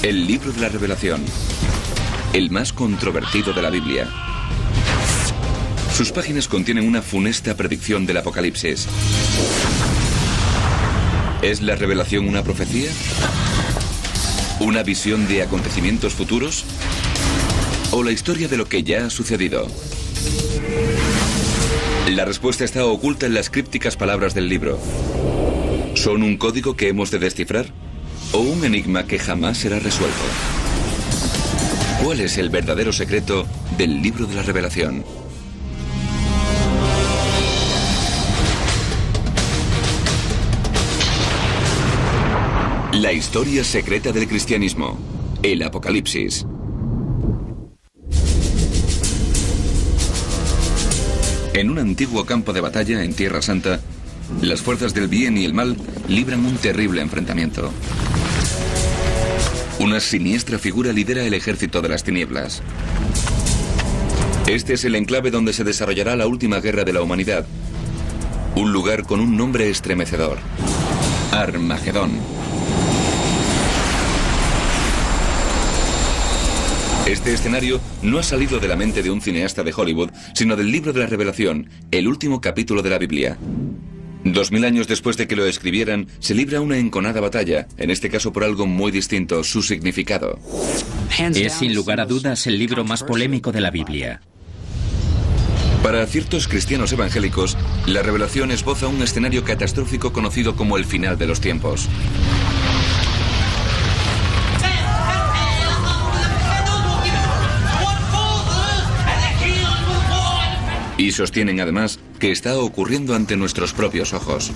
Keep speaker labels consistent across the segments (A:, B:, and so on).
A: El libro de la Revelación, el más controvertido de la Biblia. Sus páginas contienen una funesta predicción del Apocalipsis. ¿Es la revelación una profecía? ¿Una visión de acontecimientos futuros? ¿O la historia de lo que ya ha sucedido? La respuesta está oculta en las crípticas palabras del libro. ¿Son un código que hemos de descifrar? ¿O un enigma que jamás será resuelto? ¿Cuál es el verdadero secreto del libro de la Revelación? La historia secreta del cristianismo, el Apocalipsis. En un antiguo campo de batalla en Tierra Santa, las fuerzas del bien y el mal libran un terrible enfrentamiento. Una siniestra figura lidera el ejército de las tinieblas. Este es el enclave donde se desarrollará la última guerra de la humanidad. Un lugar con un nombre estremecedor: Armagedón. Este escenario no ha salido de la mente de un cineasta de Hollywood, sino del libro de la Revelación, el último capítulo de la Biblia. 2000 años después de que lo escribieran, se libra una enconada batalla, en este caso por algo muy distinto: su significado.
B: Es sin lugar a dudas el libro más polémico de la Biblia.
A: Para ciertos cristianos evangélicos, la Revelación esboza un escenario catastrófico conocido como el final de los tiempos. Y sostienen además que está ocurriendo ante nuestros propios ojos.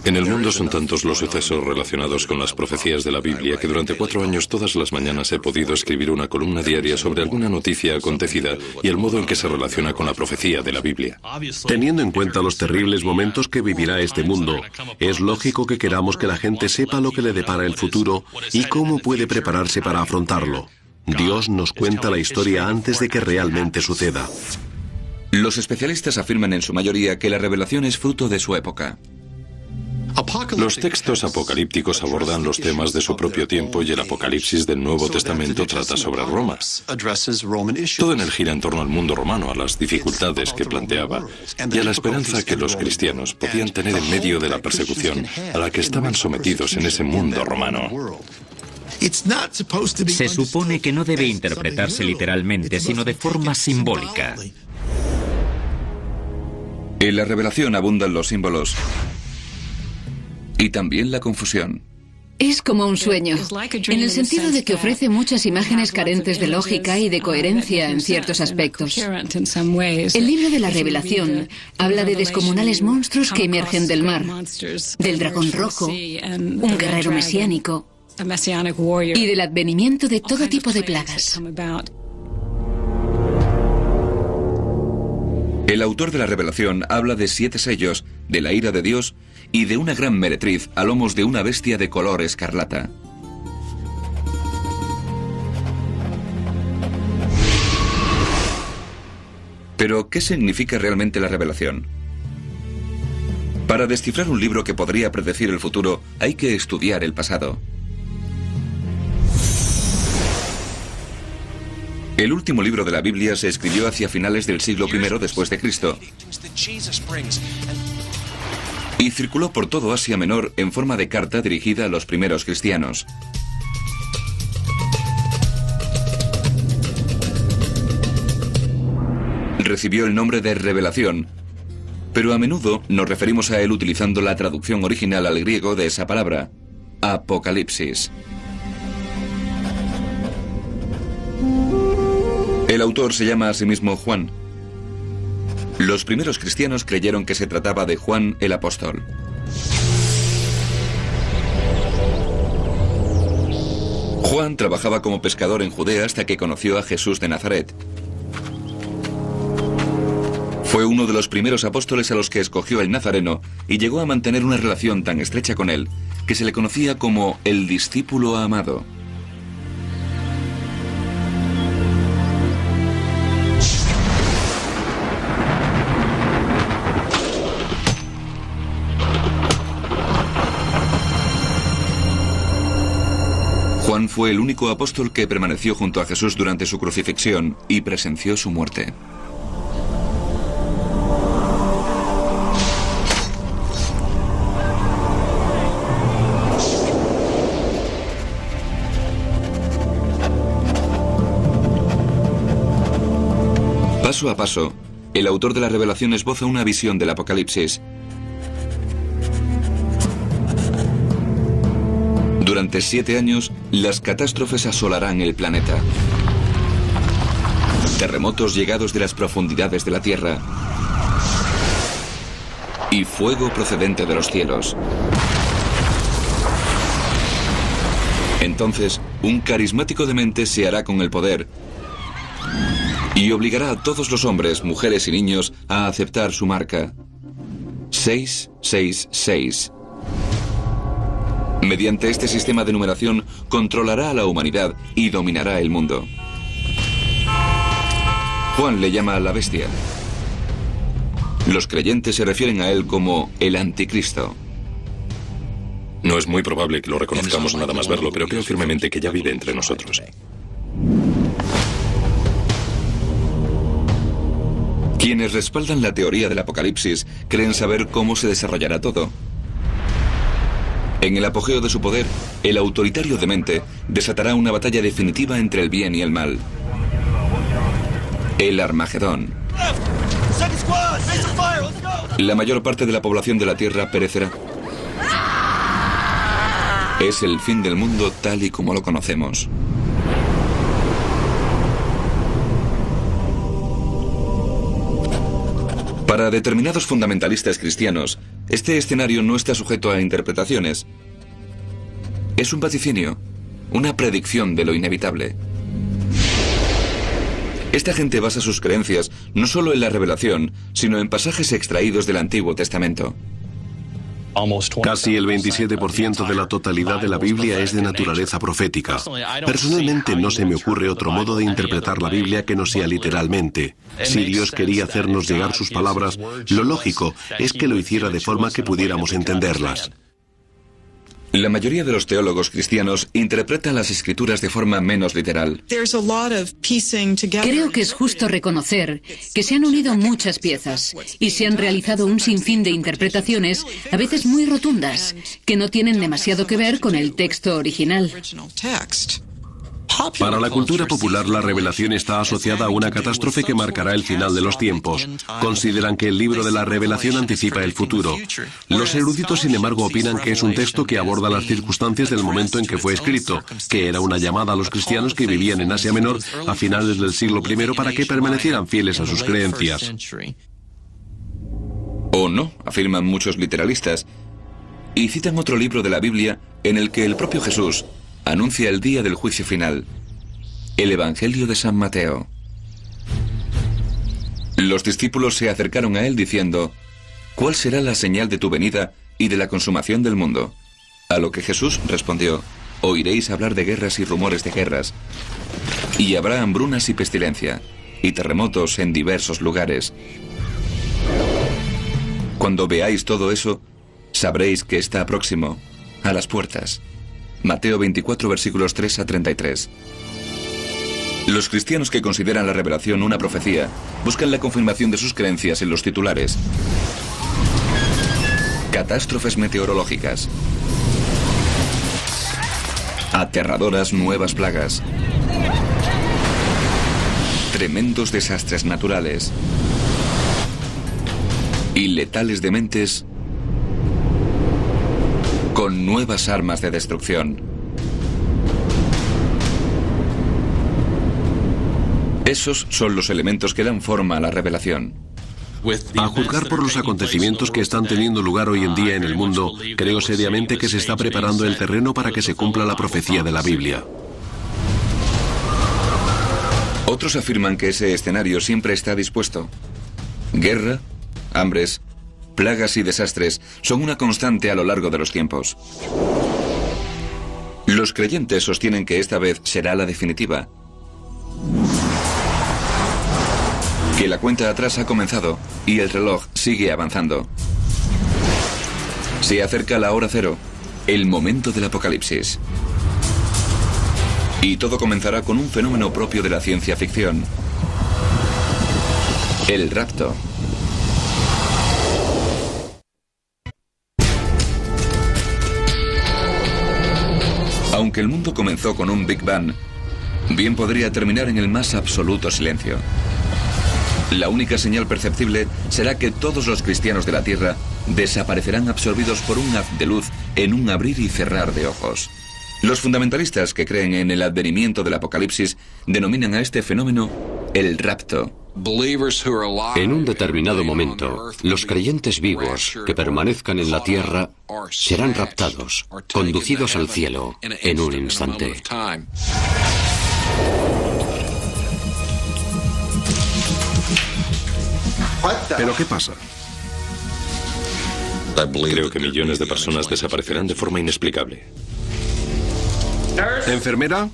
C: En el mundo son tantos los sucesos relacionados con las profecías de la Biblia que durante 4 años todas las mañanas he podido escribir una columna diaria sobre alguna noticia acontecida y el modo en que se relaciona con la profecía de la Biblia.
D: Teniendo en cuenta los terribles momentos que vivirá este mundo, es lógico que queramos que la gente sepa lo que le depara el futuro y cómo puede prepararse para afrontarlo. Dios nos cuenta la historia antes de que realmente suceda.
A: Los especialistas afirman en su mayoría que la Revelación es fruto de su época.
C: Los textos apocalípticos abordan los temas de su propio tiempo y el Apocalipsis del Nuevo Testamento trata sobre Roma. Todo en él gira en torno al mundo romano, a las dificultades que planteaba y a la esperanza que los cristianos podían tener en medio de la persecución a la que estaban sometidos en ese mundo romano.
B: Se supone que no debe interpretarse literalmente, sino de forma simbólica.
A: En la Revelación abundan los símbolos y también la confusión.
E: Es como un sueño, en el sentido de que ofrece muchas imágenes carentes de lógica y de coherencia en ciertos aspectos. El libro de la Revelación habla de descomunales monstruos que emergen del mar, del dragón rojo, un guerrero mesiánico y del advenimiento de todo tipo de plagas.
A: El autor de la Revelación habla de 7 sellos, de la ira de Dios y de una gran meretriz a lomos de una bestia de color escarlata. Pero, ¿qué significa realmente la Revelación? Para descifrar un libro que podría predecir el futuro, hay que estudiar el pasado. El último libro de la Biblia se escribió hacia finales del siglo I después de Cristo y circuló por todo Asia Menor en forma de carta dirigida a los primeros cristianos. Recibió el nombre de Revelación, pero a menudo nos referimos a él utilizando la traducción original al griego de esa palabra, Apocalipsis. El autor se llama a sí mismo Juan. Los primeros cristianos creyeron que se trataba de Juan el Apóstol. Juan trabajaba como pescador en Judea hasta que conoció a Jesús de Nazaret. Fue uno de los primeros apóstoles a los que escogió el Nazareno y llegó a mantener una relación tan estrecha con él que se le conocía como el discípulo amado. Juan fue el único apóstol que permaneció junto a Jesús durante su crucifixión y presenció su muerte. Paso a paso, el autor de la Revelación esboza una visión del Apocalipsis. Durante 7 años, las catástrofes asolarán el planeta. Terremotos llegados de las profundidades de la Tierra. Y fuego procedente de los cielos. Entonces, un carismático demente se hará con el poder y obligará a todos los hombres, mujeres y niños a aceptar su marca. 666. Mediante este sistema de numeración controlará a la humanidad y dominará el mundo. Juan le llama a la bestia. Los creyentes se refieren a él como el anticristo.
C: No es muy probable que lo reconozcamos nada más verlo, pero creo firmemente que ya vive entre nosotros.
A: Quienes respaldan la teoría del Apocalipsis creen saber cómo se desarrollará todo. En el apogeo de su poder, el autoritario demente desatará una batalla definitiva entre el bien y el mal. El Armagedón. La mayor parte de la población de la Tierra perecerá. Es el fin del mundo tal y como lo conocemos. Para determinados fundamentalistas cristianos, este escenario no está sujeto a interpretaciones. Es un vaticinio, una predicción de lo inevitable. Esta gente basa sus creencias no solo en la Revelación, sino en pasajes extraídos del Antiguo Testamento.
D: Casi el 27% de la totalidad de la Biblia es de naturaleza profética. Personalmente no se me ocurre otro modo de interpretar la Biblia que no sea literalmente. Si Dios quería hacernos llegar sus palabras, lo lógico es que lo hiciera de forma que pudiéramos entenderlas.
A: La mayoría de los teólogos cristianos interpretan las escrituras de forma menos literal.
E: Creo que es justo reconocer que se han unido muchas piezas y se han realizado un sinfín de interpretaciones, a veces muy rotundas, que no tienen demasiado que ver con el texto original.
D: Para la cultura popular, la revelación está asociada a una catástrofe que marcará el final de los tiempos. Consideran que el libro de la Revelación anticipa el futuro. Los eruditos, sin embargo, opinan que es un texto que aborda las circunstancias del momento en que fue escrito, que era una llamada a los cristianos que vivían en Asia Menor a finales del siglo I para que permanecieran fieles a sus creencias.
A: O no, afirman muchos literalistas, y citan otro libro de la Biblia en el que el propio Jesús anuncia el día del juicio final, el Evangelio de San Mateo. Los discípulos se acercaron a él diciendo: ¿cuál será la señal de tu venida y de la consumación del mundo? A lo que Jesús respondió: oiréis hablar de guerras y rumores de guerras, y habrá hambrunas y pestilencia, y terremotos en diversos lugares. Cuando veáis todo eso, sabréis que está próximo, a las puertas. Mateo 24, versículos 3 a 33. Los cristianos que consideran la Revelación una profecía buscan la confirmación de sus creencias en los titulares: catástrofes meteorológicas, aterradoras nuevas plagas, tremendos desastres naturales y letales dementes con nuevas armas de destrucción. Esos son los elementos que dan forma a la Revelación.
D: A juzgar por los acontecimientos que están teniendo lugar hoy en día en el mundo, creo seriamente que se está preparando el terreno para que se cumpla la profecía de la Biblia.
A: Otros afirman que ese escenario siempre está dispuesto. Guerra, hambres, plagas y desastres son una constante a lo largo de los tiempos. Los creyentes sostienen que esta vez será la definitiva, que la cuenta atrás ha comenzado y el reloj sigue avanzando. Se acerca la hora cero, el momento del apocalipsis. Y todo comenzará con un fenómeno propio de la ciencia ficción: el rapto. Aunque el mundo comenzó con un Big Bang, bien podría terminar en el más absoluto silencio. La única señal perceptible será que todos los cristianos de la Tierra desaparecerán absorbidos por un haz de luz en un abrir y cerrar de ojos. Los fundamentalistas que creen en el advenimiento del apocalipsis denominan a este fenómeno el rapto.
F: En un determinado momento, los creyentes vivos que permanezcan en la tierra serán raptados, conducidos al cielo en un instante.
D: ¿Pero qué pasa?
C: Creo que millones de personas desaparecerán de forma inexplicable.
D: ¿Enfermera?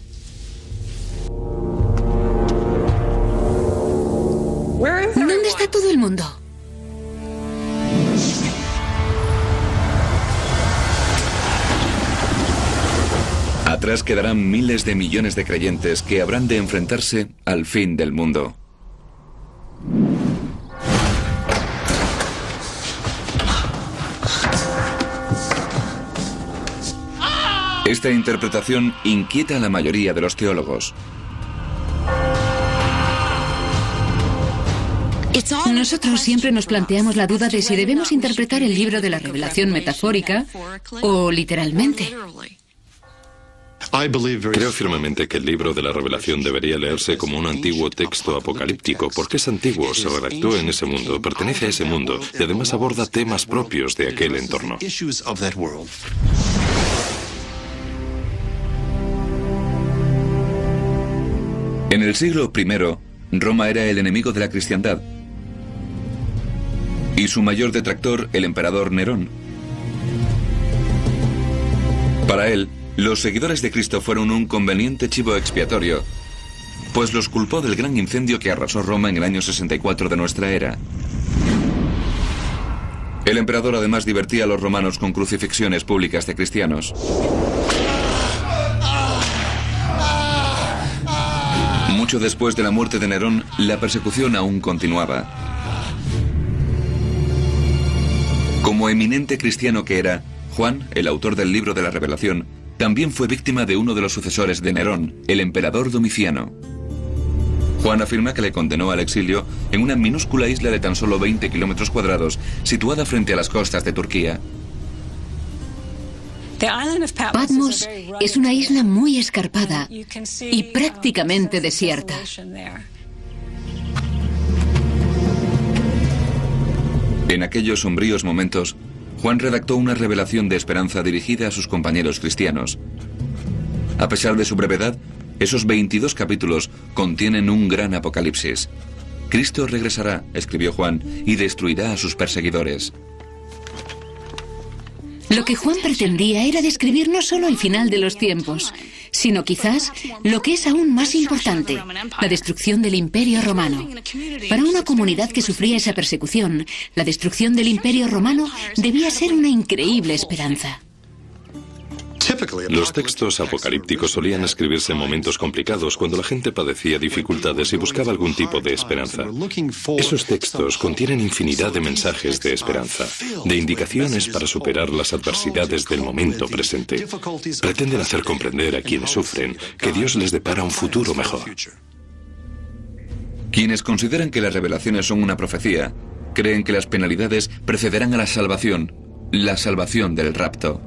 E: ¿Dónde está todo el mundo?
A: Atrás quedarán miles de millones de creyentes que habrán de enfrentarse al fin del mundo. Esta interpretación inquieta a la mayoría de los teólogos.
E: Nosotros siempre nos planteamos la duda de si debemos interpretar el libro de la Revelación metafórica o literalmente.
C: Creo firmemente que el libro de la Revelación debería leerse como un antiguo texto apocalíptico, porque es antiguo, se redactó en ese mundo, pertenece a ese mundo y además aborda temas propios de aquel entorno.
A: En el siglo I, Roma era el enemigo de la cristiandad y su mayor detractor, el emperador Nerón. Para él, los seguidores de Cristo fueron un conveniente chivo expiatorio, pues los culpó del gran incendio que arrasó Roma en el año 64 de nuestra era. El emperador además divertía a los romanos con crucifixiones públicas de cristianos. Mucho después de la muerte de Nerón, la persecución aún continuaba. Como eminente cristiano que era, Juan, el autor del libro de la Revelación, también fue víctima de uno de los sucesores de Nerón, el emperador Domiciano. Juan afirma que le condenó al exilio en una minúscula isla de tan solo 20 kilómetros cuadrados, situada frente a las costas de Turquía.
E: Patmos es una isla muy escarpada y prácticamente desierta.
A: En aquellos sombríos momentos, Juan redactó una revelación de esperanza dirigida a sus compañeros cristianos. A pesar de su brevedad, esos 22 capítulos contienen un gran apocalipsis. Cristo regresará, escribió Juan, y destruirá a sus perseguidores.
E: Lo que Juan pretendía era describir no solo el final de los tiempos, sino quizás lo que es aún más importante, la destrucción del Imperio Romano. Para una comunidad que sufría esa persecución, la destrucción del Imperio Romano debía ser una increíble esperanza.
C: Los textos apocalípticos solían escribirse en momentos complicados, cuando la gente padecía dificultades y buscaba algún tipo de esperanza. Esos textos contienen infinidad de mensajes de esperanza, de indicaciones para superar las adversidades del momento presente. Pretenden hacer comprender a quienes sufren que Dios les depara un futuro mejor.
A: Quienes consideran que las revelaciones son una profecía, creen que las penalidades precederán a la salvación del rapto.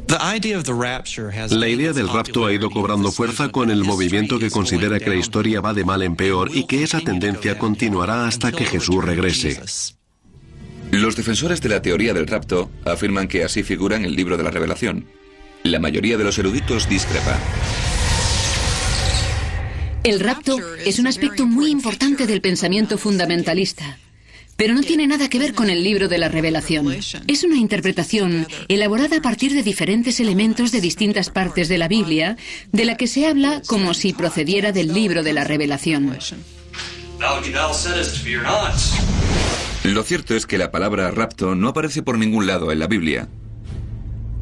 D: La idea del rapto ha ido cobrando fuerza con el movimiento que considera que la historia va de mal en peor y que esa tendencia continuará hasta que Jesús regrese.
A: Los defensores de la teoría del rapto afirman que así figura en el libro de la Revelación. La mayoría de los eruditos discrepa.
E: El rapto es un aspecto muy importante del pensamiento fundamentalista, pero no tiene nada que ver con el libro de la Revelación. Es una interpretación elaborada a partir de diferentes elementos de distintas partes de la Biblia, de la que se habla como si procediera del libro de la Revelación.
A: Lo cierto es que la palabra rapto no aparece por ningún lado en la Biblia.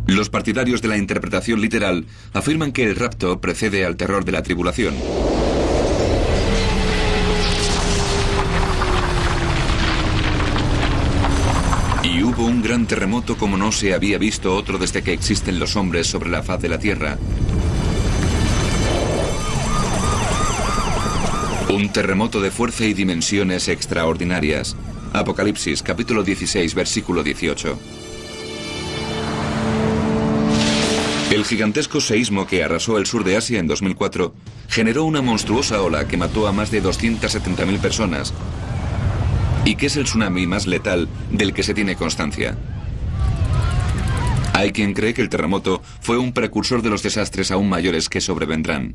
A: Los partidarios de la interpretación literal afirman que el rapto precede al terror de la tribulación. Y hubo un gran terremoto como no se había visto otro desde que existen los hombres sobre la faz de la tierra. Un terremoto de fuerza y dimensiones extraordinarias. Apocalipsis, capítulo 16, versículo 18. El gigantesco seísmo que arrasó el sur de Asia en 2004 generó una monstruosa ola que mató a más de 270.000 personas y que es el tsunami más letal del que se tiene constancia. Hay quien cree que el terremoto fue un precursor de los desastres aún mayores que sobrevendrán.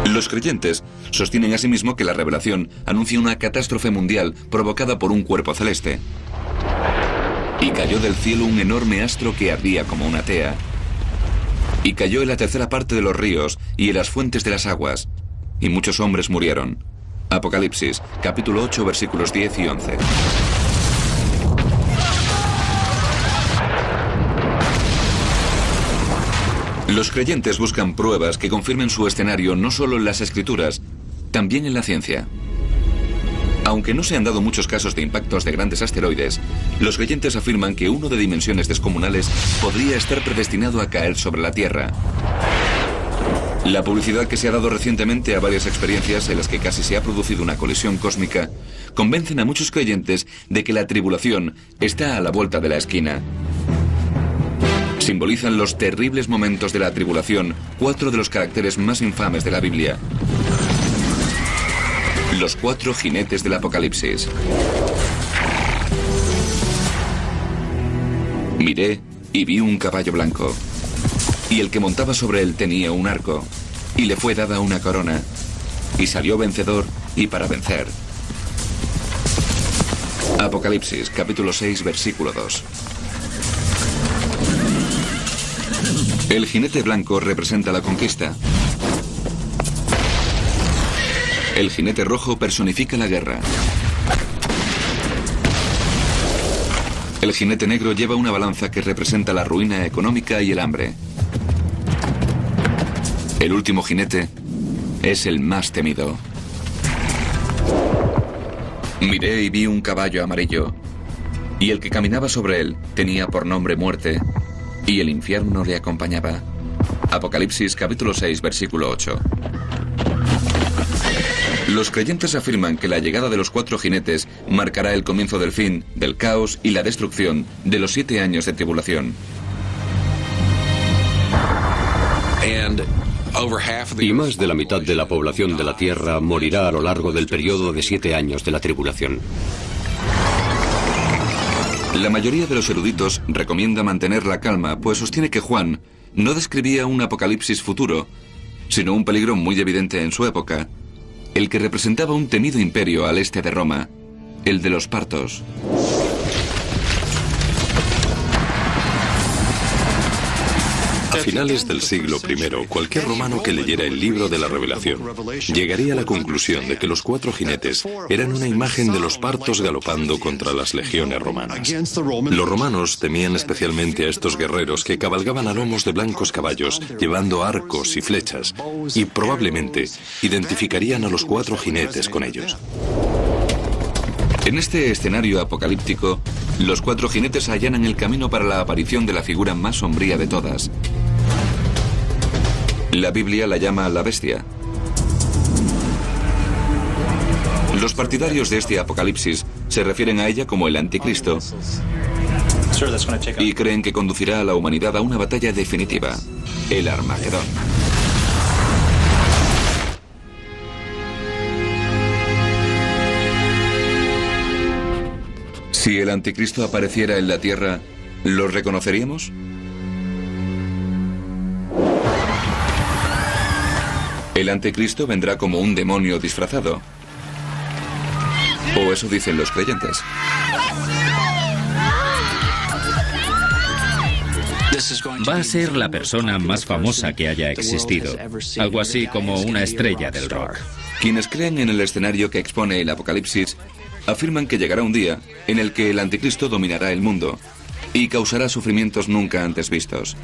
A: Los creyentes sostienen asimismo que la revelación anuncia una catástrofe mundial provocada por un cuerpo celeste. Y cayó del cielo un enorme astro que ardía como una tea. Y cayó en la tercera parte de los ríos y en las fuentes de las aguas. Y muchos hombres murieron. Apocalipsis, capítulo 8, versículos 10 y 11. Los creyentes buscan pruebas que confirmen su escenario no solo en las escrituras, también en la ciencia. Aunque no se han dado muchos casos de impactos de grandes asteroides, los creyentes afirman que uno de dimensiones descomunales podría estar predestinado a caer sobre la Tierra. La publicidad que se ha dado recientemente a varias experiencias en las que casi se ha producido una colisión cósmica convencen a muchos creyentes de que la tribulación está a la vuelta de la esquina. Simbolizan los terribles momentos de la tribulación 4 de los caracteres más infames de la Biblia. Los 4 jinetes del Apocalipsis. Miré y vi un caballo blanco, y el que montaba sobre él tenía un arco, y le fue dada una corona, y salió vencedor y para vencer. Apocalipsis, capítulo 6, versículo 2. El jinete blanco representa la conquista. El jinete rojo personifica la guerra. El jinete negro lleva una balanza que representa la ruina económica y el hambre. El último jinete es el más temido. Miré y vi un caballo amarillo, y el que caminaba sobre él tenía por nombre Muerte, y el infierno le acompañaba. Apocalipsis capítulo 6, versículo 8. Los creyentes afirman que la llegada de los 4 jinetes marcará el comienzo del fin, del caos y la destrucción de los 7 años de tribulación.
F: Y más de la mitad de la población de la Tierra morirá a lo largo del periodo de 7 años de la tribulación.
A: La mayoría de los eruditos recomienda mantener la calma, pues sostiene que Juan no describía un apocalipsis futuro, sino un peligro muy evidente en su época, el que representaba un temido imperio al este de Roma, el de los partos.
C: A finales del siglo I, cualquier romano que leyera el libro de la Revelación llegaría a la conclusión de que los 4 jinetes eran una imagen de los partos galopando contra las legiones romanas. Los romanos temían especialmente a estos guerreros que cabalgaban a lomos de blancos caballos, llevando arcos y flechas, y probablemente identificarían a los 4 jinetes con ellos.
A: En este escenario apocalíptico, los 4 jinetes allanan el camino para la aparición de la figura más sombría de todas. La Biblia la llama la bestia. Los partidarios de este apocalipsis se refieren a ella como el anticristo y creen que conducirá a la humanidad a una batalla definitiva, el Armagedón. Si el anticristo apareciera en la tierra, ¿lo reconoceríamos? El anticristo vendrá como un demonio disfrazado. O eso dicen los creyentes.
B: Va a ser la persona más famosa que haya existido. Algo así como una estrella del rock.
A: Quienes creen en el escenario que expone el Apocalipsis afirman que llegará un día en el que el anticristo dominará el mundo y causará sufrimientos nunca antes vistos.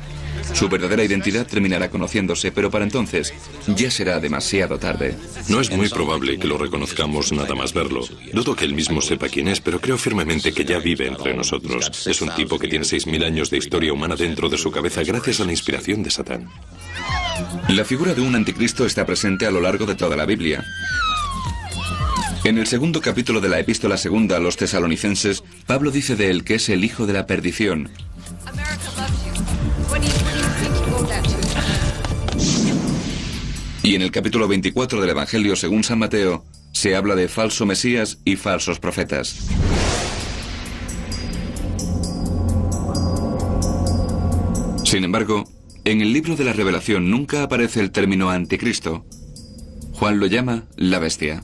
A: Su verdadera identidad terminará conociéndose, pero para entonces ya será demasiado tarde.
C: No es muy probable que lo reconozcamos nada más verlo. Dudo que él mismo sepa quién es, pero creo firmemente que ya vive entre nosotros. Es un tipo que tiene 6.000 años de historia humana dentro de su cabeza gracias a la inspiración de Satán.
A: La figura de un anticristo está presente a lo largo de toda la Biblia. En el segundo capítulo de la epístola segunda a los tesalonicenses, Pablo dice de él que es el hijo de la perdición. Y en el capítulo 24 del Evangelio según San Mateo, se habla de falso Mesías y falsos profetas. Sin embargo, en el libro de la Revelación nunca aparece el término anticristo. Juan lo llama la bestia.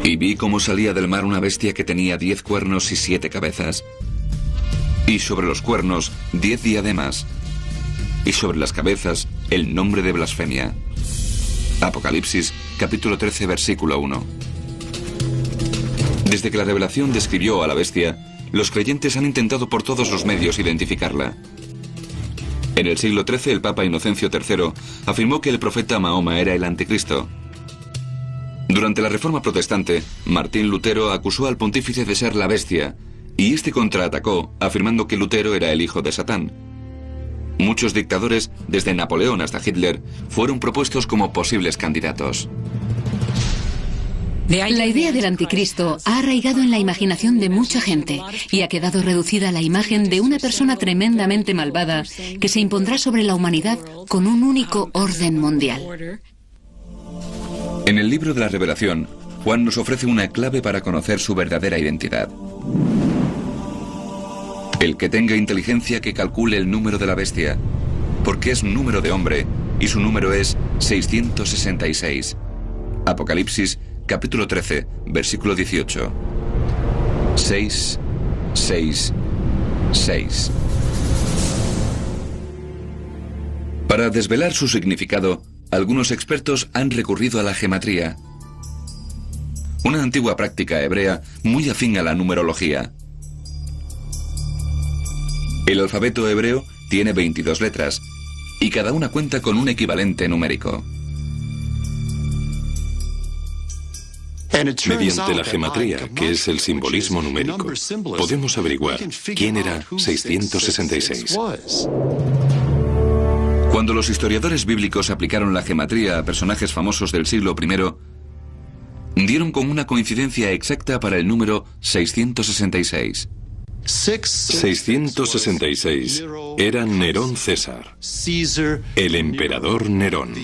A: Y vi cómo salía del mar una bestia que tenía 10 cuernos y 7 cabezas. Y sobre los cuernos 10 diademas. Y sobre las cabezas el nombre de blasfemia. Apocalipsis, capítulo 13, versículo 1. Desde que la Revelación describió a la bestia, los creyentes han intentado por todos los medios identificarla. En el siglo XIII, el Papa Inocencio III afirmó que el profeta Mahoma era el anticristo. Durante la Reforma Protestante, Martín Lutero acusó al pontífice de ser la bestia, y este contraatacó, afirmando que Lutero era el hijo de Satán. Muchos dictadores, desde Napoleón hasta Hitler, fueron propuestos como posibles candidatos.
E: La idea del anticristo ha arraigado en la imaginación de mucha gente y ha quedado reducida a la imagen de una persona tremendamente malvada que se impondrá sobre la humanidad con un único orden mundial.
A: En el libro de la Revelación, Juan nos ofrece una clave para conocer su verdadera identidad. El que tenga inteligencia que calcule el número de la bestia, porque es número de hombre y su número es 666. Apocalipsis, capítulo 13, versículo 18. 6, 6, 6. Para desvelar su significado, algunos expertos han recurrido a la gematría, una antigua práctica hebrea muy afín a la numerología. El alfabeto hebreo tiene 22 letras, y cada una cuenta con un equivalente numérico.
C: Mediante la gematría, que es el simbolismo numérico, podemos averiguar quién era 666.
A: Cuando los historiadores bíblicos aplicaron la gematría a personajes famosos del siglo I, dieron con una coincidencia exacta para el número 666.
C: 666 era Nerón César, el emperador Nerón.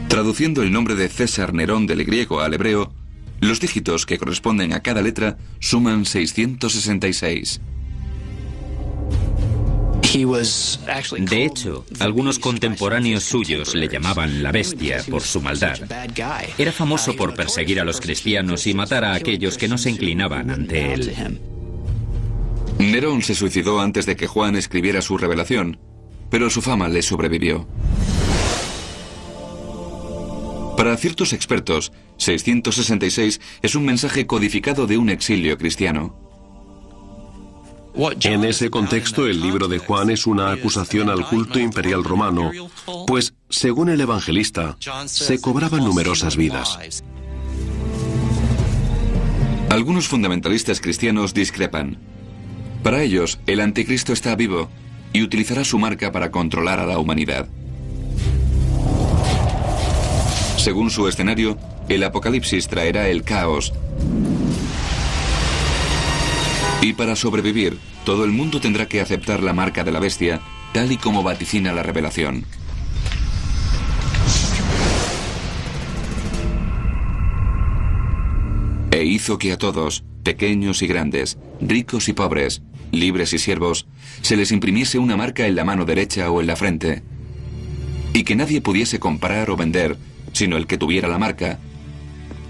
A: Traduciendo el nombre de César Nerón del griego al hebreo, los dígitos que corresponden a cada letra suman 666.
B: De hecho, algunos contemporáneos suyos le llamaban la bestia por su maldad. Era famoso por perseguir a los cristianos y matar a aquellos que no se inclinaban ante él.
A: Nerón se suicidó antes de que Juan escribiera su revelación, pero su fama le sobrevivió. Para ciertos expertos, 666 es un mensaje codificado de un exilio cristiano.
D: En ese contexto, el libro de Juan es una acusación al culto imperial romano, pues, según el evangelista, se cobraban numerosas vidas.
A: Algunos fundamentalistas cristianos discrepan. Para ellos, el anticristo está vivo y utilizará su marca para controlar a la humanidad. Según su escenario, el apocalipsis traerá el caos. Y para sobrevivir, todo el mundo tendrá que aceptar la marca de la bestia, tal y como vaticina la revelación. E hizo que a todos, pequeños y grandes, ricos y pobres, libres y siervos, se les imprimiese una marca en la mano derecha o en la frente, y que nadie pudiese comprar o vender, sino el que tuviera la marca,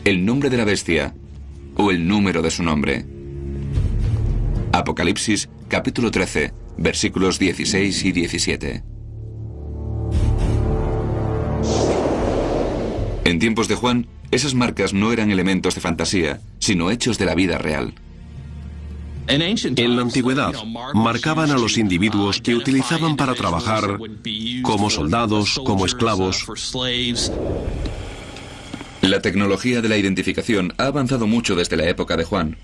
A: el nombre de la bestia o el número de su nombre. Apocalipsis, capítulo 13, versículos 16 y 17. En tiempos de Juan, Esas marcas no eran elementos de fantasía, sino hechos de la vida real.
D: En la antigüedad, marcaban a los individuos que utilizaban para trabajar como soldados, como esclavos.
A: La tecnología de la identificación ha avanzado mucho desde la época de Juan.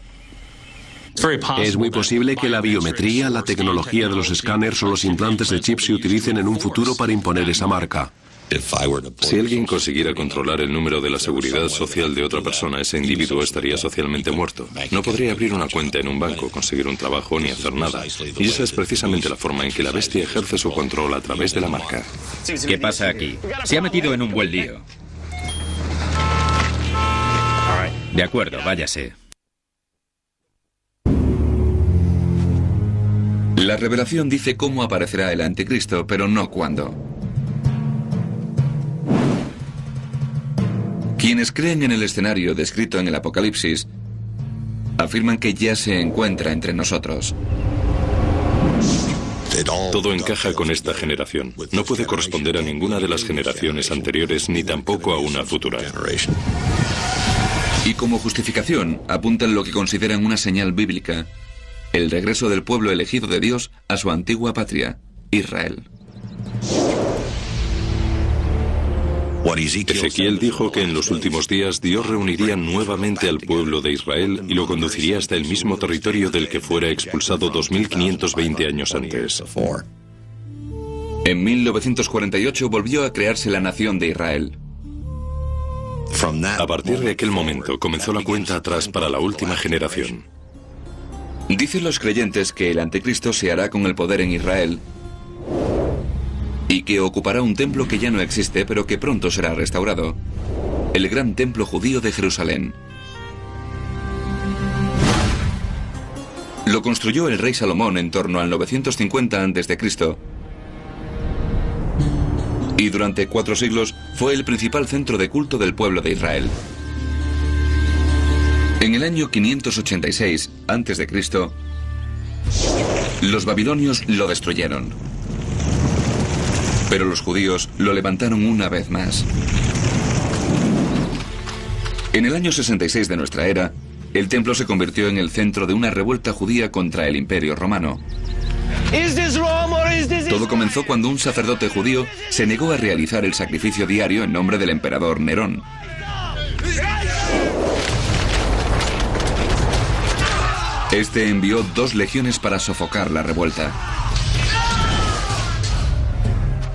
D: Es muy posible que la biometría, la tecnología de los escáneres o los implantes de chips se utilicen en un futuro para imponer esa marca.
C: Si alguien consiguiera controlar el número de la seguridad social de otra persona, ese individuo estaría socialmente muerto. No podría abrir una cuenta en un banco, conseguir un trabajo ni hacer nada. Y esa es precisamente la forma en que la bestia ejerce su control a través de la marca.
B: ¿Qué pasa aquí? Se ha metido en un buen lío. De acuerdo, váyase.
A: La revelación dice cómo aparecerá el anticristo, pero no cuándo. Quienes creen en el escenario descrito en el Apocalipsis afirman que ya se encuentra entre nosotros.
C: Todo encaja con esta generación. No puede corresponder a ninguna de las generaciones anteriores ni tampoco a una futura.
A: Y como justificación apuntan lo que consideran una señal bíblica: el regreso del pueblo elegido de Dios a su antigua patria, Israel.
C: Ezequiel dijo que en los últimos días Dios reuniría nuevamente al pueblo de Israel y lo conduciría hasta el mismo territorio del que fuera expulsado 2520 años antes.
A: En 1948 volvió a crearse la nación de Israel.
C: A partir de aquel momento comenzó la cuenta atrás para la última generación.
A: Dicen los creyentes que el anticristo se hará con el poder en Israel y que ocupará un templo que ya no existe, pero que pronto será restaurado: el gran templo judío de Jerusalén. Lo construyó el rey Salomón en torno al 950 a.C. y durante 4 siglos fue el principal centro de culto del pueblo de Israel. En el año 586 a.C., los babilonios lo destruyeron. Pero los judíos lo levantaron una vez más. En el año 66 de nuestra era, el templo se convirtió en el centro de una revuelta judía contra el Imperio Romano. Todo comenzó cuando un sacerdote judío se negó a realizar el sacrificio diario en nombre del emperador Nerón. Este envió 2 legiones para sofocar la revuelta.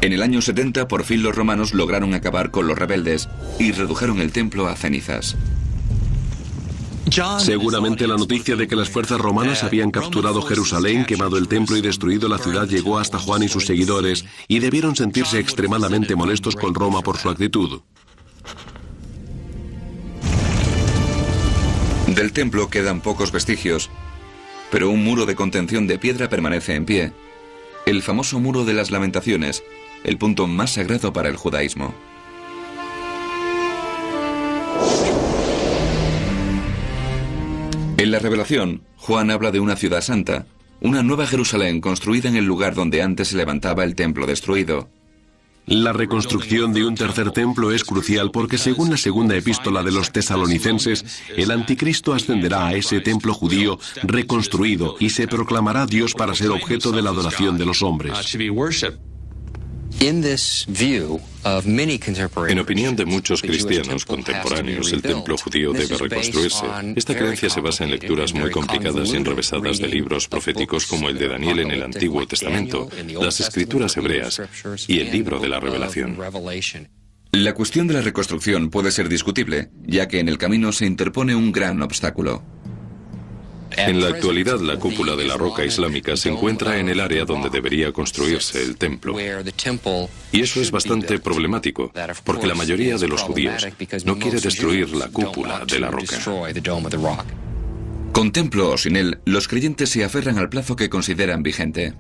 A: En el año 70, por fin los romanos lograron acabar con los rebeldes y redujeron el templo a cenizas.
D: Seguramente la noticia de que las fuerzas romanas habían capturado Jerusalén, quemado el templo y destruido la ciudad llegó hasta Juan y sus seguidores, y debieron sentirse extremadamente molestos con Roma por su actitud.
A: Del templo quedan pocos vestigios, pero un muro de contención de piedra permanece en pie. El famoso muro de las lamentaciones, el punto más sagrado para el judaísmo. En la Revelación, Juan habla de una ciudad santa, una nueva Jerusalén construida en el lugar donde antes se levantaba el templo destruido.
D: La reconstrucción de un tercer templo es crucial porque, según la segunda epístola de los tesalonicenses, el anticristo ascenderá a ese templo judío reconstruido y se proclamará Dios para ser objeto de la adoración de los hombres.
C: En opinión de muchos cristianos contemporáneos, el templo judío debe reconstruirse. Esta creencia se basa en lecturas muy complicadas y enrevesadas de libros proféticos como el de Daniel en el Antiguo Testamento, las escrituras hebreas y el libro de la Revelación.
A: La cuestión de la reconstrucción puede ser discutible, ya que en el camino se interpone un gran obstáculo.
C: En la actualidad, la cúpula de la roca islámica se encuentra en el área donde debería construirse el templo. Y eso es bastante problemático, porque la mayoría de los judíos no quiere destruir la cúpula de la roca.
A: Con templo o sin él, los creyentes se aferran al plazo que consideran vigente.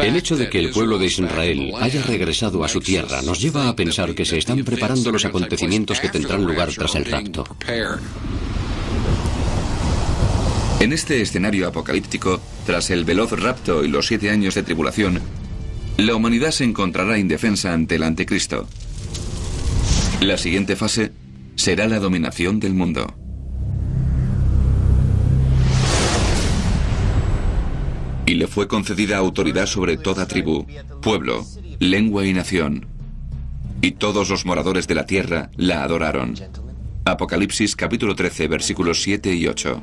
F: El hecho de que el pueblo de Israel haya regresado a su tierra nos lleva a pensar que se están preparando los acontecimientos que tendrán lugar tras el rapto.
A: En este escenario apocalíptico, tras el veloz rapto y los 7 años de tribulación, la humanidad se encontrará indefensa ante el anticristo. La siguiente fase será la dominación del mundo. Y le fue concedida autoridad sobre toda tribu, pueblo, lengua y nación. Y todos los moradores de la tierra la adoraron. Apocalipsis capítulo 13, versículos 7 y 8.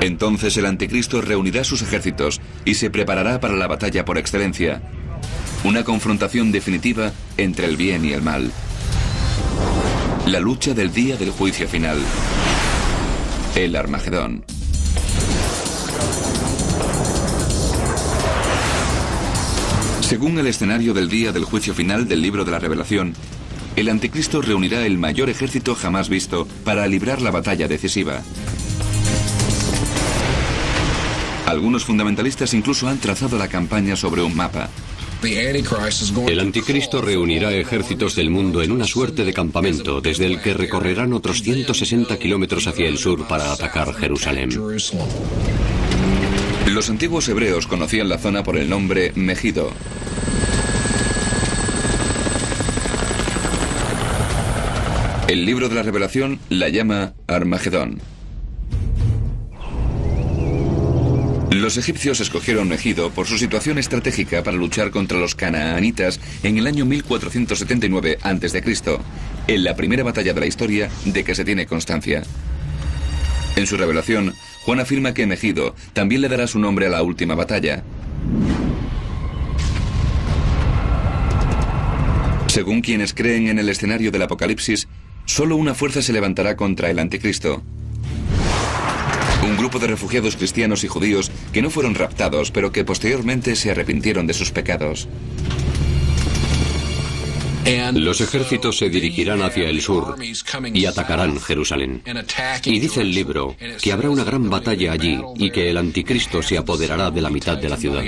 A: Entonces el anticristo reunirá sus ejércitos y se preparará para la batalla por excelencia. Una confrontación definitiva entre el bien y el mal. La lucha del día del juicio final. El Armagedón. Según el escenario del día del juicio final del libro de la Revelación, el anticristo reunirá el mayor ejército jamás visto para librar la batalla decisiva. Algunos fundamentalistas incluso han trazado la campaña sobre un mapa.
F: El anticristo reunirá ejércitos del mundo en una suerte de campamento, desde el que recorrerán otros 160 kilómetros hacia el sur para atacar Jerusalén.
A: Los antiguos hebreos conocían la zona por el nombre Megido. El libro de la Revelación la llama Armagedón. Los egipcios escogieron Megido por su situación estratégica para luchar contra los canaanitas en el año 1479 a.C., en la primera batalla de la historia de que se tiene constancia. En su revelación, Juan afirma que Megido también le dará su nombre a la última batalla. Según quienes creen en el escenario del Apocalipsis, solo una fuerza se levantará contra el anticristo. Un grupo de refugiados cristianos y judíos que no fueron raptados, pero que posteriormente se arrepintieron de sus pecados.
F: Los ejércitos se dirigirán hacia el sur y atacarán Jerusalén. Y dice el libro que habrá una gran batalla allí y que el anticristo se apoderará de la mitad de la ciudad.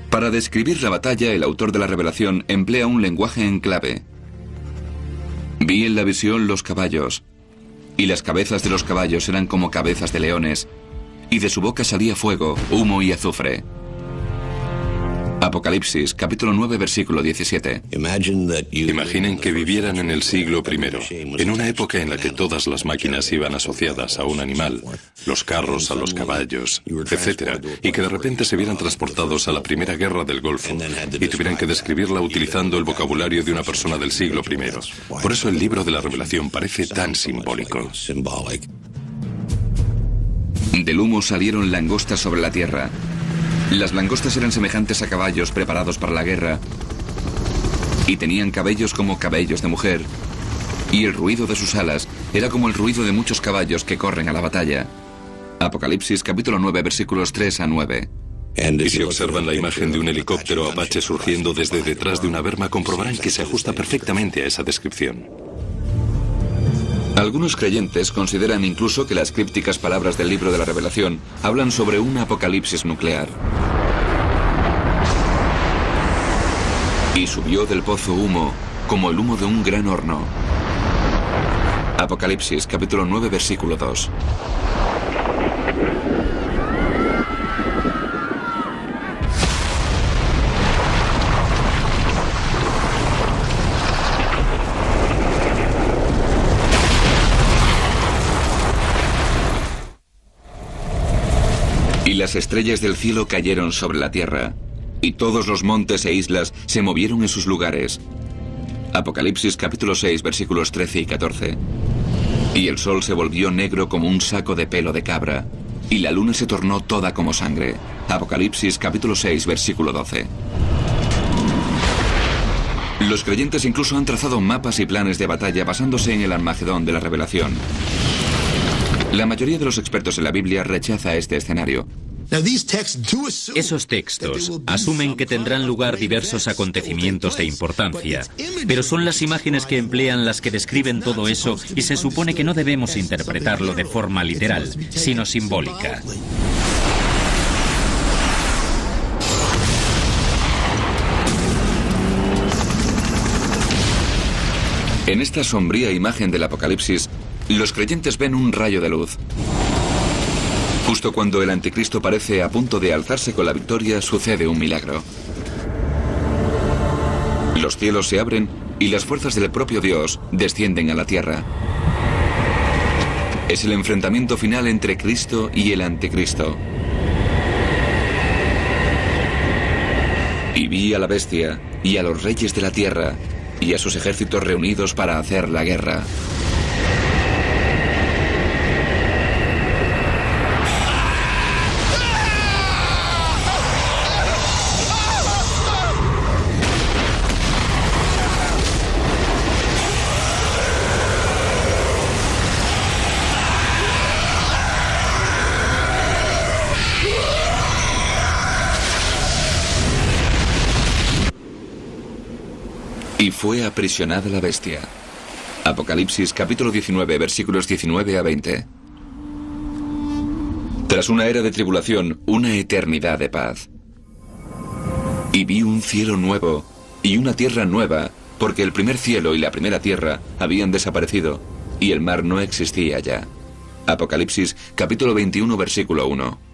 A: Para describir la batalla, el autor de la Revelación emplea un lenguaje en clave. Vi en la visión los caballos, y las cabezas de los caballos eran como cabezas de leones, y de su boca salía fuego, humo y azufre. Apocalipsis, capítulo 9, versículo 17.
C: Imaginen que vivieran en el siglo I, en una época en la que todas las máquinas iban asociadas a un animal, los carros a los caballos, etc., y que de repente se vieran transportados a la Primera Guerra del Golfo y tuvieran que describirla utilizando el vocabulario de una persona del siglo I. Por eso el libro de la Revelación parece tan simbólico.
A: Del humo salieron langostas sobre la tierra. Las langostas eran semejantes a caballos preparados para la guerra y tenían cabellos como cabellos de mujer, y el ruido de sus alas era como el ruido de muchos caballos que corren a la batalla. Apocalipsis capítulo 9 versículos 3 a 9.
C: Y si observan la imagen de un helicóptero Apache surgiendo desde detrás de una berma, comprobarán que se ajusta perfectamente a esa descripción.
A: Algunos creyentes consideran incluso que las crípticas palabras del libro de la Revelación hablan sobre un apocalipsis nuclear. Y subió del pozo humo, como el humo de un gran horno. Apocalipsis, capítulo 9, versículo 2. Y las estrellas del cielo cayeron sobre la tierra, y todos los montes e islas se movieron en sus lugares. Apocalipsis capítulo 6 versículos 13 y 14. Y el sol se volvió negro como un saco de pelo de cabra, y la luna se tornó toda como sangre. Apocalipsis capítulo 6 versículo 12. Los creyentes incluso han trazado mapas y planes de batalla basándose en el Armagedón de la Revelación. La mayoría de los expertos en la Biblia rechaza este escenario.
B: Esos textos asumen que tendrán lugar diversos acontecimientos de importancia, pero son las imágenes que emplean las que describen todo eso y se supone que no debemos interpretarlo de forma literal, sino simbólica.
A: En esta sombría imagen del Apocalipsis, los creyentes ven un rayo de luz. Justo cuando el anticristo parece a punto de alzarse con la victoria, sucede un milagro. Los cielos se abren y las fuerzas del propio Dios descienden a la tierra. Es el enfrentamiento final entre Cristo y el anticristo. Y vi a la bestia y a los reyes de la tierra y a sus ejércitos reunidos para hacer la guerra. Y fue aprisionada la bestia. Apocalipsis capítulo 19, versículos 19 a 20. Tras una era de tribulación, una eternidad de paz. Y vi un cielo nuevo y una tierra nueva, porque el primer cielo y la primera tierra habían desaparecido, y el mar no existía ya. Apocalipsis capítulo 21, versículo 1.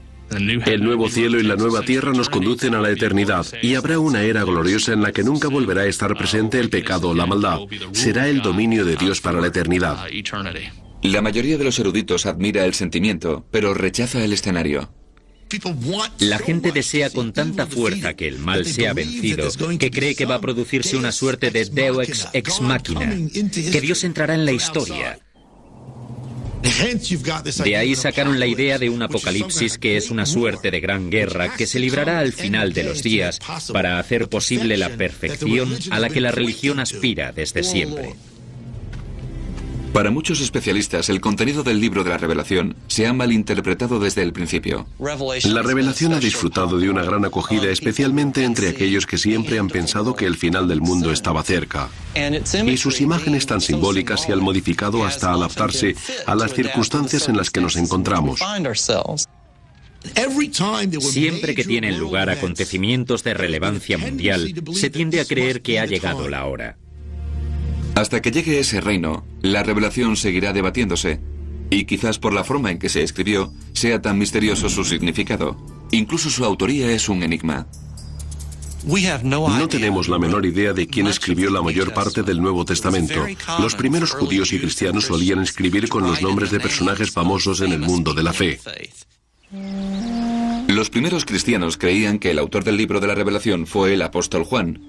D: El nuevo cielo y la nueva tierra nos conducen a la eternidad, y habrá una era gloriosa en la que nunca volverá a estar presente el pecado o la maldad. Será el dominio de Dios para la eternidad.
A: La mayoría de los eruditos admira el sentimiento, pero rechaza el escenario.
B: La gente desea con tanta fuerza que el mal sea vencido, que cree que va a producirse una suerte de Deus ex machina, que Dios entrará en la historia. De ahí sacaron la idea de un apocalipsis que es una suerte de gran guerra que se librará al final de los días para hacer posible la perfección a la que la religión aspira desde siempre.
A: Para muchos especialistas, el contenido del libro de la Revelación se ha malinterpretado desde el principio.
D: La Revelación ha disfrutado de una gran acogida, especialmente entre aquellos que siempre han pensado que el final del mundo estaba cerca. Y sus imágenes tan simbólicas se han modificado hasta adaptarse a las circunstancias en las que nos encontramos.
B: Siempre que tienen lugar acontecimientos de relevancia mundial, se tiende a creer que ha llegado la hora.
A: Hasta que llegue ese reino, la revelación seguirá debatiéndose, y quizás por la forma en que se escribió, sea tan misterioso su significado. Incluso su autoría es un enigma.
D: No tenemos la menor idea de quién escribió la mayor parte del Nuevo Testamento. Los primeros judíos y cristianos solían escribir con los nombres de personajes famosos en el mundo de la fe.
A: Los primeros cristianos creían que el autor del libro de la Revelación fue el apóstol Juan.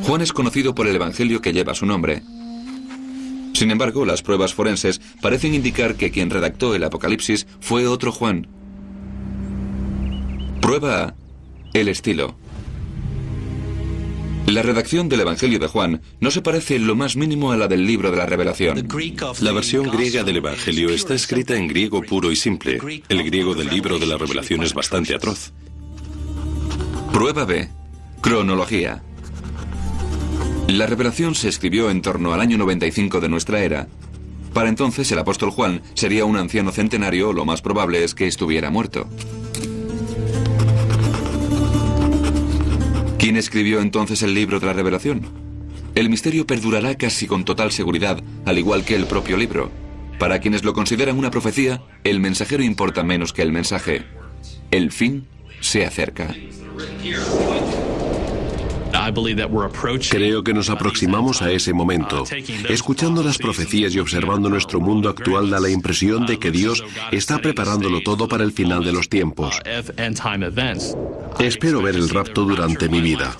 A: Juan es conocido por el evangelio que lleva su nombre. Sin embargo, las pruebas forenses parecen indicar que quien redactó el Apocalipsis fue otro Juan. Prueba A: el estilo. La redacción del Evangelio de Juan no se parece en lo más mínimo a la del libro de la Revelación.
C: La versión griega del Evangelio está escrita en griego puro y simple. El griego del libro de la Revelación es bastante atroz.
A: Prueba B: cronología. La Revelación se escribió en torno al año 95 de nuestra era. Para entonces el apóstol Juan sería un anciano centenario, o lo más probable es que estuviera muerto. ¿Quién escribió entonces el libro de la Revelación? El misterio perdurará casi con total seguridad, al igual que el propio libro. Para quienes lo consideran una profecía, el mensajero importa menos que el mensaje. El fin se acerca.
D: Creo que nos aproximamos a ese momento. Escuchando las profecías y observando nuestro mundo actual da la impresión de que Dios está preparándolo todo para el final de los tiempos. Espero ver el rapto durante mi vida.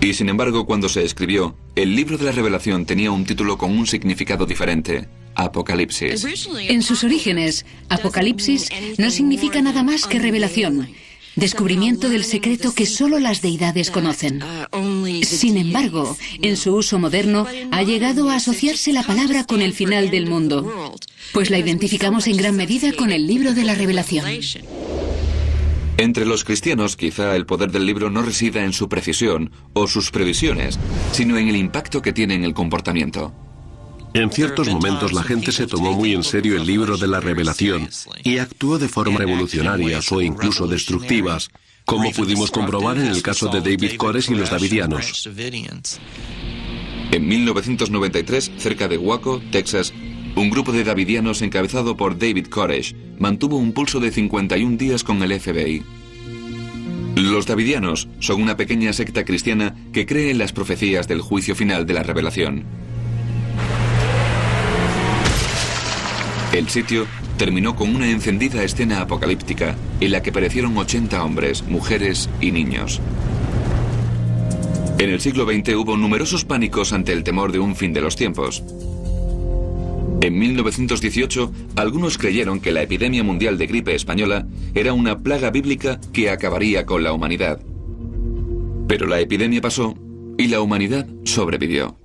A: Y sin embargo, cuando se escribió, el libro de la Revelación tenía un título con un significado diferente: Apocalipsis.
E: En sus orígenes, Apocalipsis no significa nada más que revelación, descubrimiento del secreto que solo las deidades conocen. Sin embargo, en su uso moderno ha llegado a asociarse la palabra con el final del mundo, pues la identificamos en gran medida con el libro de la Revelación.
A: Entre los cristianos, quizá el poder del libro no resida en su precisión o sus previsiones, sino en el impacto que tiene en el comportamiento.
D: En ciertos momentos la gente se tomó muy en serio el libro de la Revelación y actuó de forma revolucionarias o incluso destructivas, como pudimos comprobar en el caso de David Koresh y los davidianos.
A: En 1993, cerca de Waco, Texas, un grupo de davidianos encabezado por David Koresh mantuvo un pulso de 51 días con el FBI. Los davidianos son una pequeña secta cristiana que cree en las profecías del juicio final de la revelación. El sitio terminó con una encendida escena apocalíptica en la que perecieron 80 hombres, mujeres y niños. En el siglo XX hubo numerosos pánicos ante el temor de un fin de los tiempos. En 1918, algunos creyeron que la epidemia mundial de gripe española era una plaga bíblica que acabaría con la humanidad. Pero la epidemia pasó y la humanidad sobrevivió.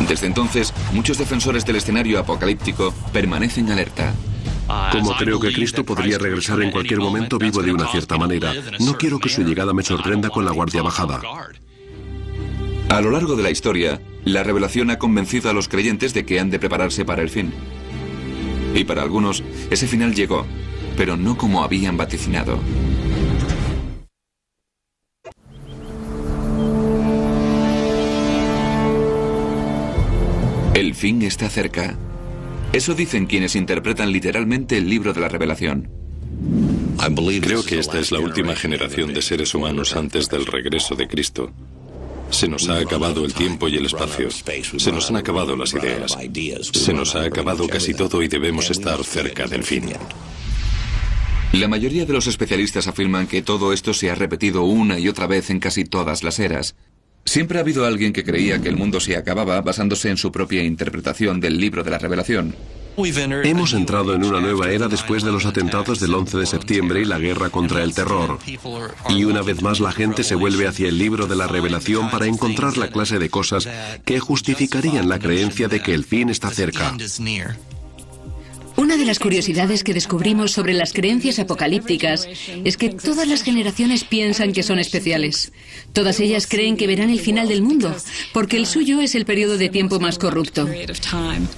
A: Desde entonces, muchos defensores del escenario apocalíptico permanecen alerta.
D: Como creo que Cristo podría regresar en cualquier momento, vivo de una cierta manera. No quiero que su llegada me sorprenda con la guardia bajada.
A: A lo largo de la historia, la revelación ha convencido a los creyentes de que han de prepararse para el fin. Y para algunos, ese final llegó, pero no como habían vaticinado. El fin está cerca. Eso dicen quienes interpretan literalmente el libro de la Revelación.
C: Creo que esta es la última generación de seres humanos antes del regreso de Cristo. Se nos ha acabado el tiempo y el espacio. Se nos han acabado las ideas. Se nos ha acabado casi todo y debemos estar cerca del fin.
A: La mayoría de los especialistas afirman que todo esto se ha repetido una y otra vez en casi todas las eras. Siempre ha habido alguien que creía que el mundo se acababa basándose en su propia interpretación del libro de la Revelación.
D: Hemos entrado en una nueva era después de los atentados del 11 de septiembre y la guerra contra el terror. Y una vez más la gente se vuelve hacia el libro de la Revelación para encontrar la clase de cosas que justificarían la creencia de que el fin está cerca.
E: Una de las curiosidades que descubrimos sobre las creencias apocalípticas es que todas las generaciones piensan que son especiales. Todas ellas creen que verán el final del mundo, porque el suyo es el periodo de tiempo más corrupto.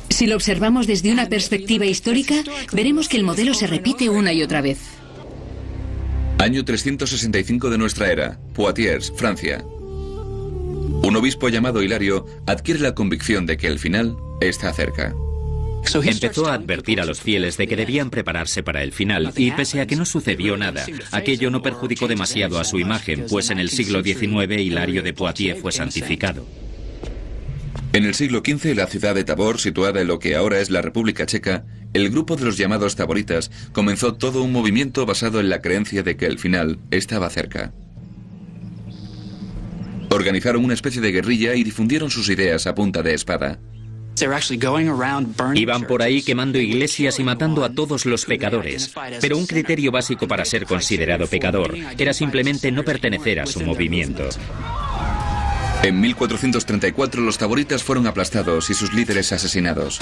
E: Si lo observamos desde una perspectiva histórica, veremos que el modelo se repite una y otra vez.
A: Año 365 de nuestra era, Poitiers, Francia. Un obispo llamado Hilario adquiere la convicción de que el final está cerca.
B: Empezó a advertir a los fieles de que debían prepararse para el final, y pese a que no sucedió nada, aquello no perjudicó demasiado a su imagen, pues en el siglo XIX Hilario de Poitiers fue santificado.
A: En el siglo XV, en la ciudad de Tabor, situada en lo que ahora es la República Checa, el grupo de los llamados taboritas comenzó todo un movimiento basado en la creencia de que el final estaba cerca. Organizaron una especie de guerrilla y difundieron sus ideas a punta de espada.
B: Iban por ahí quemando iglesias y matando a todos los pecadores, pero un criterio básico para ser considerado pecador era simplemente no pertenecer a su movimiento.
A: En 1434 los taboritas fueron aplastados y sus líderes asesinados.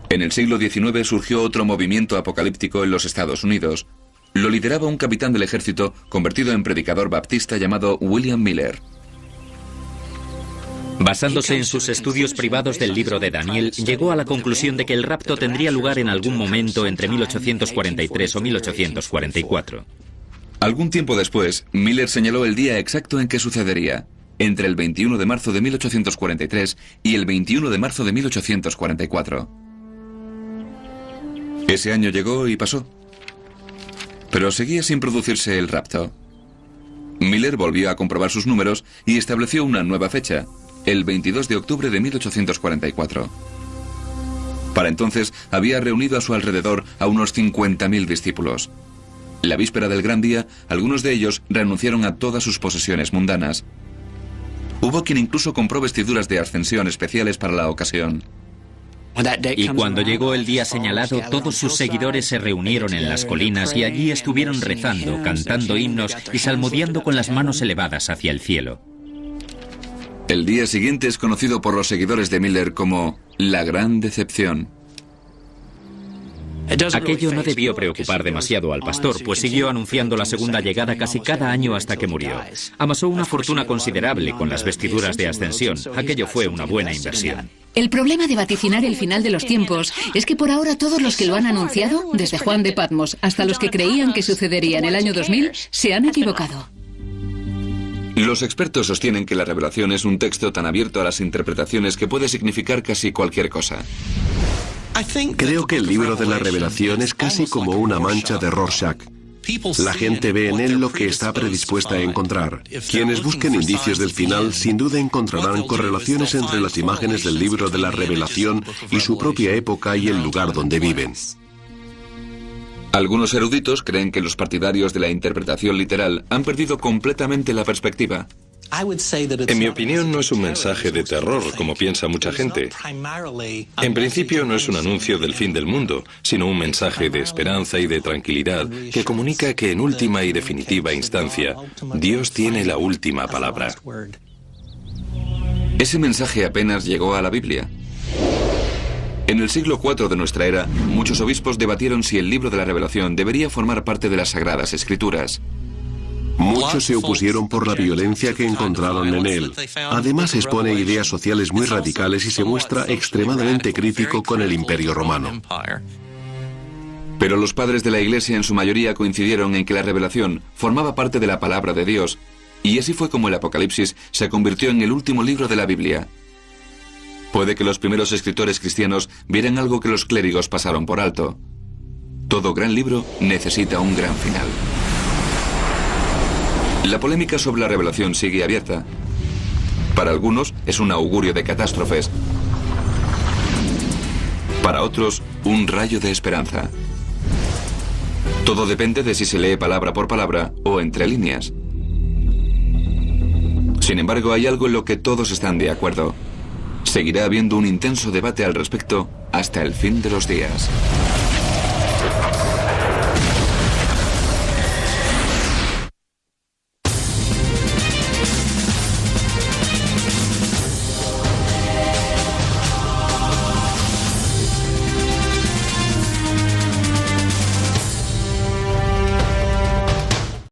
A: En el siglo XIX surgió otro movimiento apocalíptico en los Estados Unidos. Lo lideraba un capitán del ejército convertido en predicador baptista llamado William Miller.
B: Basándose en sus estudios privados del libro de Daniel, llegó a la conclusión de que el rapto tendría lugar en algún momento entre 1843 o 1844.
A: Algún tiempo después, Miller señaló el día exacto en que sucedería, entre el 21 de marzo de 1843 y el 21 de marzo de 1844. Ese año llegó y pasó, pero seguía sin producirse el rapto. Miller volvió a comprobar sus números y estableció una nueva fecha, el 22 de octubre de 1844. Para entonces había reunido a su alrededor a unos 50.000 discípulos. La víspera del gran día, algunos de ellos renunciaron a todas sus posesiones mundanas. Hubo quien incluso compró vestiduras de ascensión especiales para la ocasión.
B: Y cuando llegó el día señalado, todos sus seguidores se reunieron en las colinas y allí estuvieron rezando, cantando himnos y salmodiando con las manos elevadas hacia el cielo.
A: El día siguiente es conocido por los seguidores de Miller como la Gran Decepción.
B: Aquello no debió preocupar demasiado al pastor, pues siguió anunciando la segunda llegada casi cada año hasta que murió. Amasó una fortuna considerable con las vestiduras de ascensión. Aquello fue una buena inversión.
E: El problema de vaticinar el final de los tiempos es que por ahora todos los que lo han anunciado, desde Juan de Patmos hasta los que creían que sucedería en el año 2000, se han equivocado.
A: Los expertos sostienen que la revelación es un texto tan abierto a las interpretaciones que puede significar casi cualquier cosa.
D: Creo que el libro de la Revelación es casi como una mancha de Rorschach. La gente ve en él lo que está predispuesta a encontrar. Quienes busquen indicios del final sin duda encontrarán correlaciones entre las imágenes del libro de la Revelación y su propia época y el lugar donde viven.
A: Algunos eruditos creen que los partidarios de la interpretación literal han perdido completamente la perspectiva.
C: En mi opinión, no es un mensaje de terror, como piensa mucha gente. En principio, no es un anuncio del fin del mundo, sino un mensaje de esperanza y de tranquilidad que comunica que en última y definitiva instancia, Dios tiene la última palabra.
A: Ese mensaje apenas llegó a la Biblia. En el siglo IV de nuestra era, muchos obispos debatieron si el libro de la Revelación debería formar parte de las Sagradas Escrituras.
D: Muchos se opusieron por la violencia que encontraron en él. Además, expone ideas sociales muy radicales y se muestra extremadamente crítico con el Imperio Romano.
A: Pero los padres de la Iglesia en su mayoría coincidieron en que la Revelación formaba parte de la palabra de Dios, y así fue como el Apocalipsis se convirtió en el último libro de la Biblia. Puede que los primeros escritores cristianos vieran algo que los clérigos pasaron por alto. Todo gran libro necesita un gran final. La polémica sobre la Revelación sigue abierta. Para algunos es un augurio de catástrofes. Para otros, un rayo de esperanza. Todo depende de si se lee palabra por palabra o entre líneas. Sin embargo, hay algo en lo que todos están de acuerdo. Seguirá habiendo un intenso debate al respecto hasta el fin de los días.